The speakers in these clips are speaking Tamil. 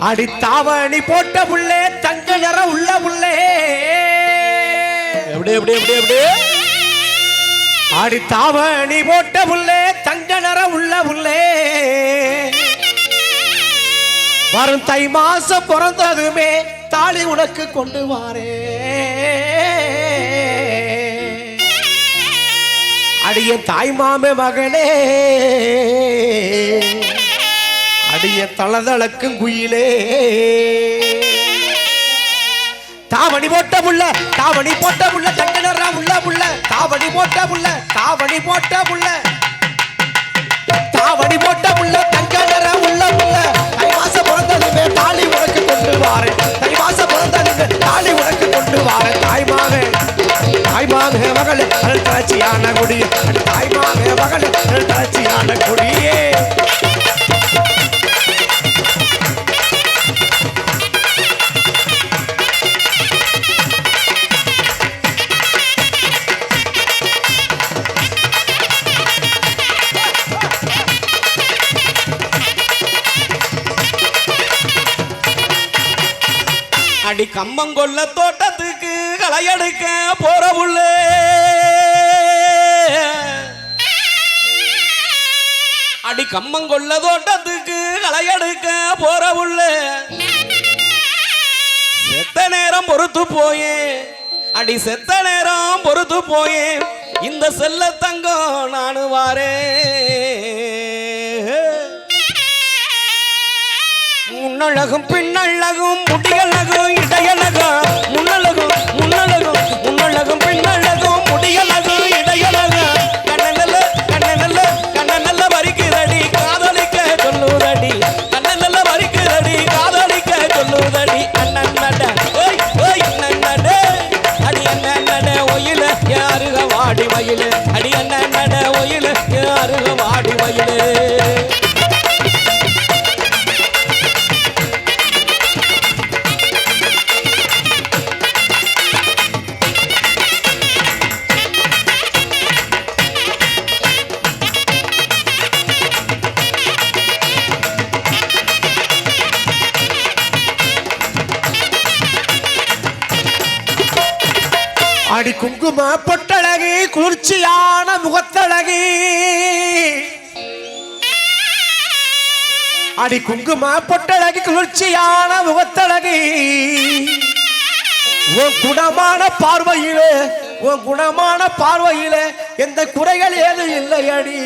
அடித்தாவணி போட்ட புள்ளே தங்க நிறம் உள்ள புள்ளே எப்படி எப்படி எப்படி எப்படி அடித்தாவணி போட்ட புள்ளே தங்க நிறம் உள்ள புள்ளே வரும் தை மாசம் பிறந்ததுமே தாலி உனக்கு கொண்டு வாரே அடிய தாய் மாமே மகளே அடிய தளதளக்கும் குயிலே தாவணி போட்ட புள்ள தாவணி போட்ட புள்ள தங்க நிறம் உள்ள புள்ள தாவணி போட்ட புள்ள தாவணி போட்ட புள்ள தாவணி போட்ட புள்ள தங்க நிறம் உள்ள புள்ள தை மாசம் பிறந்ததுமே தாலி உனக்கு கொண்டு வாரே தை மாசம் பிறந்ததுமே தாலி உனக்கு கொண்டு வாரே தாய்மாவே மகளே அருள் தளர்ச்சியான கொடியே தாய்மாவே மகளே அருள் தளர்ச்சியான கொடியே அடி கம்பங்கொல்ல தோட்டத்துக்கு களையெடுக்க போற புள்ளே அடி கம்பங்கொல்ல தோட்டத்துக்கு களையெடுக்க போற புள்ளே செத்த நேரம் பொறுத்து போயே அடி செத்த நேரம் பொறுத்து போயே இந்த செல்ல தங்கம் நானு வாரே முன்னழகும் பின்னழகும் முடியழகும் இடையழகும் முன்னழகும் முன்னழகும் முன்னழகும் பின்னழகும் முடியழகும் இடையழகும் கண்ண வரிக்குதடி காதலிக்க சொல்லுதடி கண்ண வரிக்குதடி காதலிக்க சொல்லுதடி அண்ணன் நட ஓய் ஓய் அண்ணன் நட அடி அண்ணன் நட ஒயில யாருக வாடி வயலு அடி அண்ணன் நட ஒயில யாருக வாடி வயலு அடி குங்கும பொட்டழகி குளிர்ச்சியான முகத்தழகி அடி குங்கும பொட்டழகி குளிர்ச்சியான முகத்தழகி உன் குணமான பார்வையிலே உன் குணமான பார்வையிலே எந்த குறைகள் ஏதும் இல்லை அடி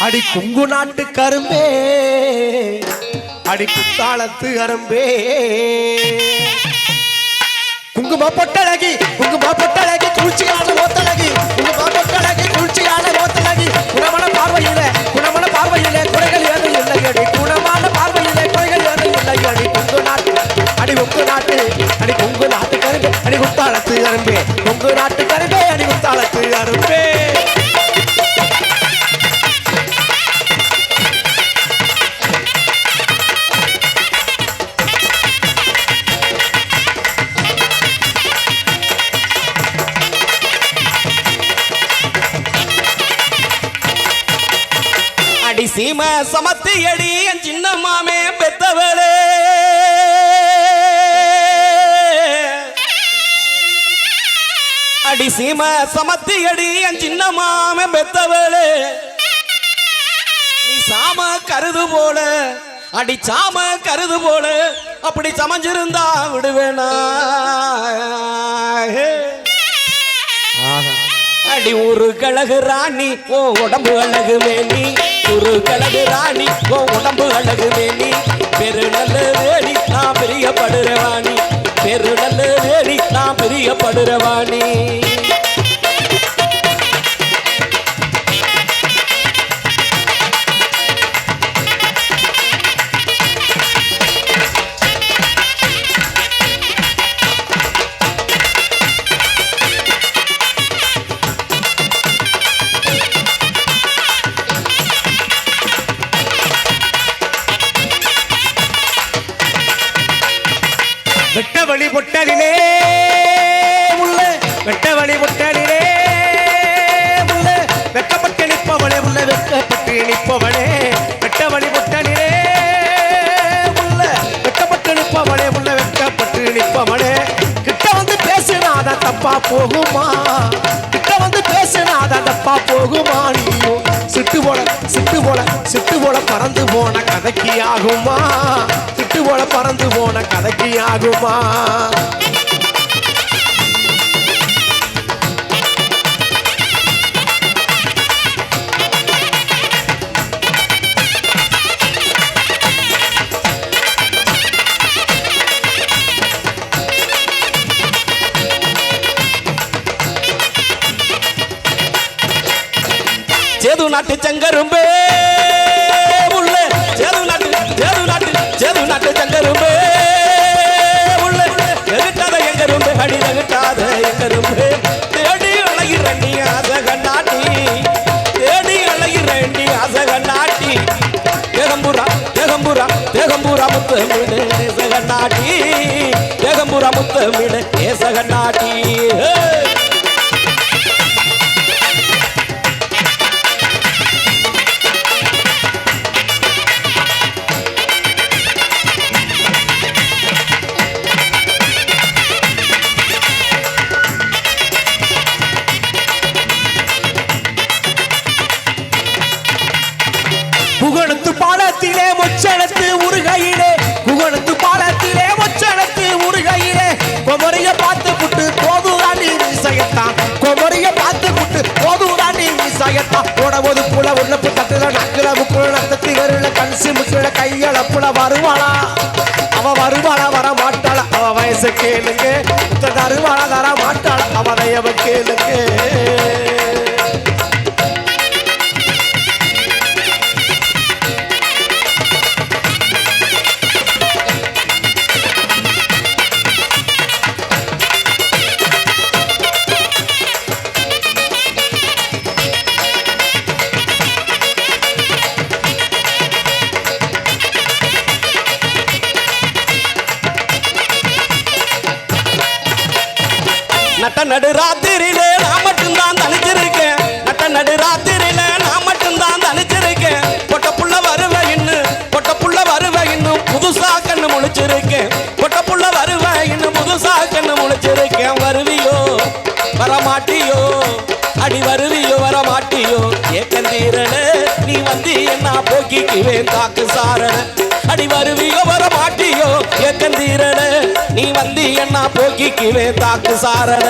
அடி குங்கு நாட்டு கரும்பே அடி குத்தாளத்து அரும்பே குங்கும பொட்டழகி குளிர்ச்சியான ஓத்தழகி குங்கும பொட்டழகி குளிர்ச்சியான ஓத்தழகி குணமான பார்வையிலே குறைகள் ஏதும் இல்லை அடி குணமான பார்வையிலே குறைகள் ஏதும் இல்லை அடி குங்கு நாட்டு அடி உங்கு நாட்டு அடி குங்கு நாட்டு கரும்பே அடி குத்தாளத்து அரும்பே குங்கு நாட்டு கரும்பே அடி குத்தாளத்து அரும்பே அடி சீம சமத்தி அடி என் சின்ன மாமே பெத்தவளே அடி சீம சமத்தி அடி என் சின்ன மாமே பெத்தவளே நீ சாம கருது போல அடி சாம கருது போல அப்படி சமைஞ்சிருந்தா விடுவேனா அடி ஒரு கழகு ராணி ஓ உடம்பு அழகு வேணி ஒரு கழகு ராணி ஓ உடம்பு அழகு வேணி பெரு நல்ல வேணி நான் பிரியப்படுறவாணி பெரு நல்ல வேணி நான் பிரியப்படுறவாணி வெட்ட வழி பொட்டலிலே முள்ள வெட்ட வழி பொட்டலிலே முள்ள வெக்கப்பட்டு நிற்பவளே உள்ள வெக்கப்பட்டு நிற்பவளே வெட்டவழி முட்டனிலே உள்ள வெட்டப்பட்டு நிற்பவளே உள்ள வெட்டப்பட்டு நிற்பவளே கிட்ட வந்து பேசினாதான் தப்பா போகுமா கிட்ட வந்து பேசினாதான் தப்பா போகுமா நீயும் சிட்டு போல பறந்து போன கதைக்கு ஆகுமா சிட்டு போல பறந்து போன கதைக்கு ஆகுமா சேது நாட்டு செங்கரும்பே உள்ள சேது நாட்டு செங்கரும்பே உள்ள எகிட்டாத எங்கரும்பே அடி எகிட்டாத எங்கரும்பே தேடி அழகிறண்டி ஆசக நாட்டி தேடி அழகிறண்டி ஆசக நாட்டி தேகம்பூரா முத்தமிழ் ஏசக நாட்டி தேகம்பூரா முத்தமிழ் ஏசக நாட்டி புகழத்து பாலத்திலே மொச்சனத்து உருகையிலே புகழத்து பாலத்திலே மொச்சனத்து உருகையிலே கொமரிய பார்த்து புட்டு போதுதாண்டி மீசையத்தான் கொமரிய பார்த்து புட்டு போதுதாண்டி மீசையத்தான் போடபோது புல உள்ள தட்டுல நக்குல முக்குல நத்தத்தி வருல கன்சி முக்குல கையளப்புல வருவாளா அவ வருவாளா வர மாட்டாளா அவ வயசு கேளுங்க தருவாளா தர மாட்டாளா அவ தயவ கேளுங்க நட்ட நடு ராத்திரியிலே நான் மட்டும்தான் தனிச்சிருக்கேன் நட்ட நடு ராத்திரியிலே நான் மட்டும்தான் தனிச்சிருக்கேன் பொட்ட புள்ள வருவேன் இன்னும் புதுசா கண்ணு முழிச்சிருக்கேன் பொட்ட புள்ள வருவேன் இன்னும் புதுசா கண்ணு முழிச்சிருக்கேன் வருவியோ வரமாட்டியோ அடி வருவியோ வரமாட்டியோ ஏக்கந்தீரனே நீ வந்து என்ன போக்கிக்குவேன் தாக்கு சாரண அடி வருவியோ வரமாட்டியோ ஏக்கந்தீரனே நீ வந்து என்ன போக்கிக்குவேன் தாக்கு சாரண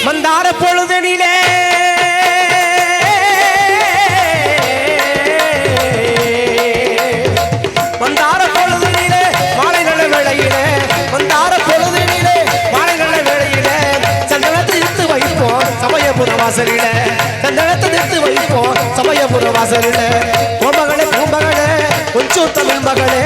மந்தார பொழுதனிலே மந்தார பொழுதனிலே மாலை நல்ல வேளையிலே மந்தார பொழுதனிலே மாலை நல்ல வேளையிலே சந்தனத்தை எடுத்து வைப்போம் சமயபுர வாசலிலே சந்தனத்தை எடுத்து வைப்போம் சமயபுர வாசலிலே கோமகளே பூமகளே கொஞ்சம் தமிழ் மகளே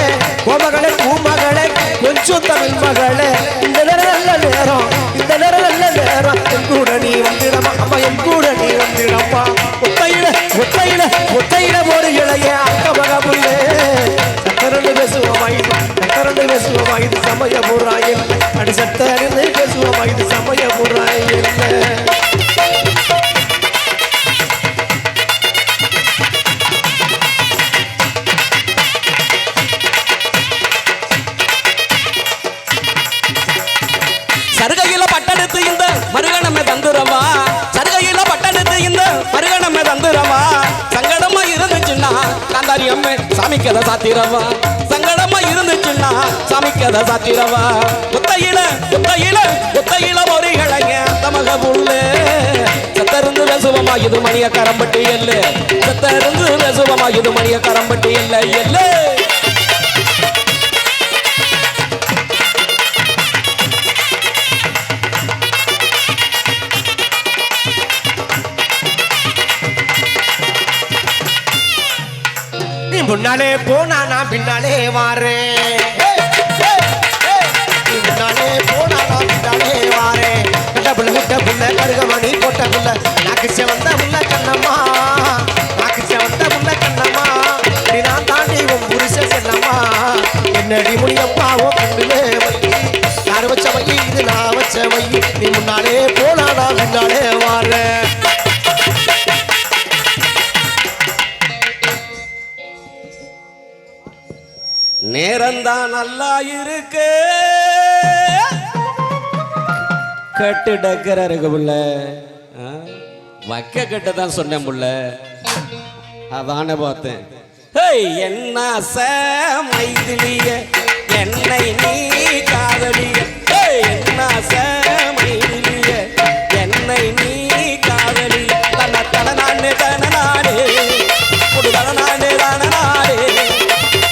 கோமகளே பூமகளே கொஞ்சம் தமிழ் மகளே இந்த நேரம் நல்ல நேரம் இந்த நேரம் நல்ல நேரம் என் கூட நீ வந்திடமா அம்மா என் கூட நீ வந்திடம்மா ஒத்தையில ஒரு இளைய அக்க மகமுள்ளே சக்கரண்டு பேசுவோமா இது சமயபுராயில் அடி சத்த அறிந்து பேசுவோமா இது சமயபுராயில் சருகையில பட்டெடுத்து இந்த மருகணமே தந்துரமா சருகையில பட்டெடுத்து இந்த மருகணமே தந்துரமா சங்கடமா இருந்துச்சுன்னா காந்தாரி அம்மே சாமி கதை சாத்திரவா சங்கடமா இருந்துச்சுன்னா சாமி கதை சாத்திரவா ஒத்தையில ஒரு இளைய தமக புள்ளே சத்தருந்து பேசுவமா இது மணிய கரம்பட்டி எல்ல சத்தருந்து பேசுவமா இது மணிய கரம்பட்டி எல்ல முன்னாலே போனா நான் பின்னாலே வாரேன் நல்லா இருக்கு கட்டு டக்கரா இருக்கு புள்ள வைக்க கட்ட தான் சொன்னேன் புள்ள அதானே பார்த்தேன் என்ன மைதிலிய என்னை நீ காதலிய என்ன மைதிலிய என்னை நீ காதலி தன தன நானே தன நாடே ஒரு தன நாடே தான நாடே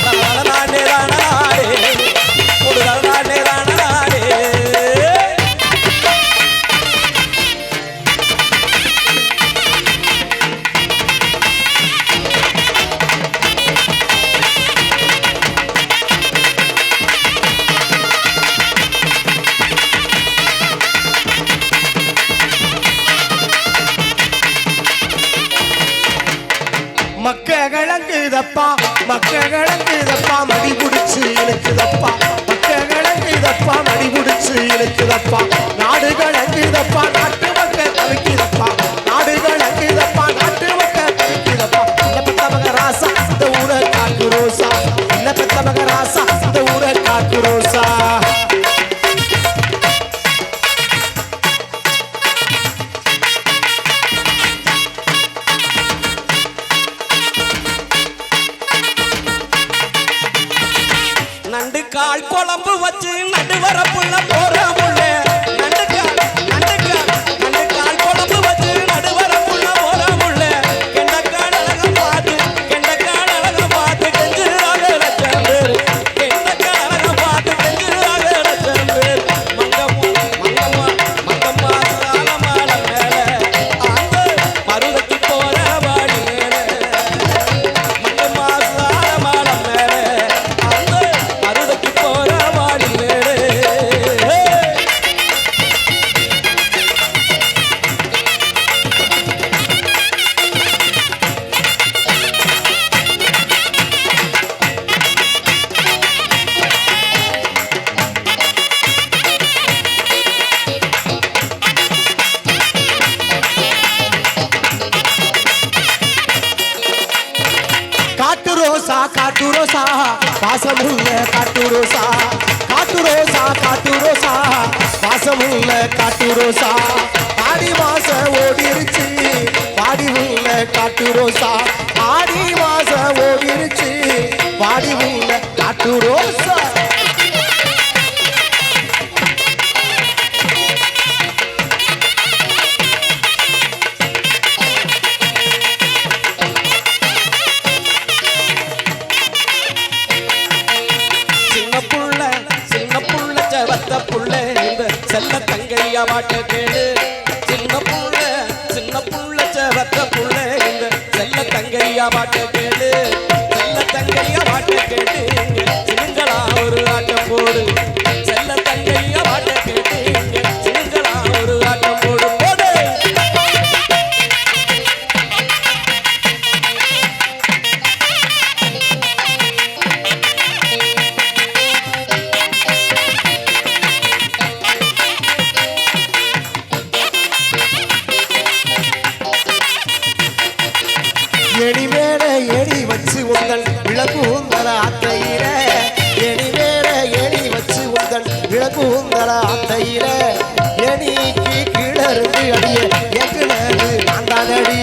தன நாடே தான நாடே ஒரு தன நாடே தான நாடே மக்க கிழங்குதப்பா மடி புடிச்சு இழுக்குதப்பா மக்க கிழங்குதப்பா மடி புடிச்சு இழுக்குதப்பா நாடு கிழங்குதப்பா நாட்டு மக்க தவிக்குதப்பா நாடு கிழங்குதப்பா நாட்டு மக்க தவிக்குதப்பா இல்ல பெத்த மக ராசா இந்த ஊரை காக்கு ரோசா இல்ல பெத்த மக ராசா இந்த ஊரை காக்கு ரோசா நண்டு கால் குழம்பு வச்சு நடு வரப்புள்ள போற முள்ள நண்டு கால் குழம்பு வச்சு நடு வரப்புள்ள போற முள்ள கெண்டக்கால் அழகம் பார்த்து கெஞ்சுறாக லட்சம் பேர் கெண்டக்கால் அழகம் பார்த்து கெஞ்சுறாக லட்சம் பேர் மங்கம்மா சாலமால மேல அந்த மருதக்கு போற வாடி மேல மங்கம்மா சாலமால மேல அந்த மருதக்கு போற வாடி மேல காட்டு ரோசா பாசமுள்ள காட்டு ரோசா பாசமுள்ள காட்டு ரோசா ஆடி மாசம் ஓடிருச்சு பாடி உள்ள காட்டு ரோசா ஆடி மாசம் ஓடிருச்சு பாடி உள்ள காட்டு ரோசா சின்ன புள்ள செவத்த புள்ள இந்த செல்ல தங்கையா பாட்ட கேளு சின்ன புள்ள செவத்த புள்ள இந்த செல்ல தங்கையா பாட்ட கேளு செல்ல தங்கையா பாட்ட கேட்டு சிங்களா ஒரு ஆட்டம் போடு செல்ல தங்கையா பாட்ட கேட்டு சிங்களா ஒரு ஆட்டம் போடு போடு எணி மேல எணி வச்சு உங்கள் விளக்குந்தல அத்தையில எணி மேல எணி வச்சு உங்கள் விளக்குந்தல அத்தையில எணிக்கு கீழருந்து அடிய எங்குனது நான் தான் அடி